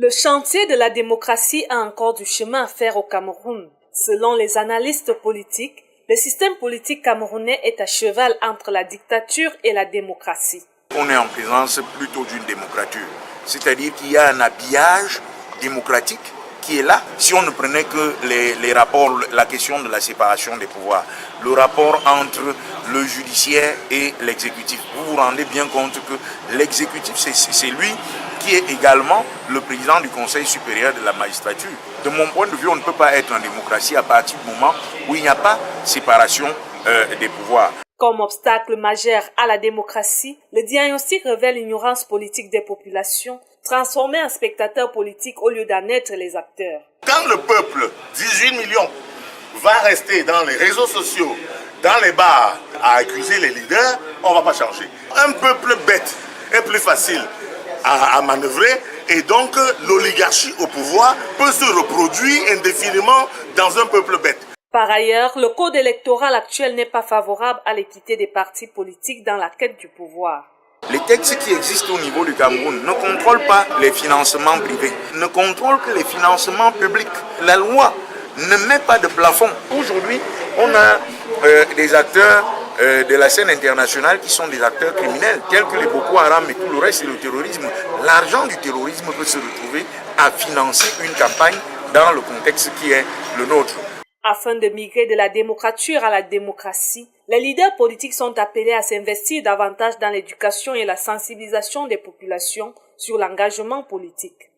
Le chantier de la démocratie a encore du chemin à faire au Cameroun. Selon les analystes politiques, le système politique camerounais est à cheval entre la dictature et la démocratie. On est en présence plutôt d'une démocrature, c'est-à-dire qu'il y a un habillage démocratique qui est là. Si on ne prenait que les rapports, la question de la séparation des pouvoirs, le rapport entre le judiciaire et l'exécutif, vous vous rendez bien compte que l'exécutif, c'est lui qui est également le président du Conseil supérieur de la magistrature. De mon point de vue, on ne peut pas être en démocratie à partir du moment où il n'y a pas séparation des pouvoirs. Comme obstacle majeur à la démocratie, le diagnostic révèle l'ignorance politique des populations, transformées en spectateurs politiques au lieu d'en être les acteurs. Quand le peuple, 18 millions, va rester dans les réseaux sociaux, dans les bars, à accuser les leaders, on ne va pas changer. Un peuple bête est plus facile à manœuvrer et donc l'oligarchie au pouvoir peut se reproduire indéfiniment dans un peuple bête. Par ailleurs, le code électoral actuel n'est pas favorable à l'équité des partis politiques dans la quête du pouvoir. Les textes qui existent au niveau du Cameroun ne contrôlent pas les financements privés, ne contrôlent que les financements publics. La loi ne met pas de plafond. Aujourd'hui, on a des acteurs de la scène internationale qui sont des acteurs criminels, tels que les Boko Haram et tout le reste, c'est le terrorisme. L'argent du terrorisme peut se retrouver à financer une campagne dans le contexte qui est le nôtre. Afin de migrer de la démocrature à la démocratie, les leaders politiques sont appelés à s'investir davantage dans l'éducation et la sensibilisation des populations sur l'engagement politique.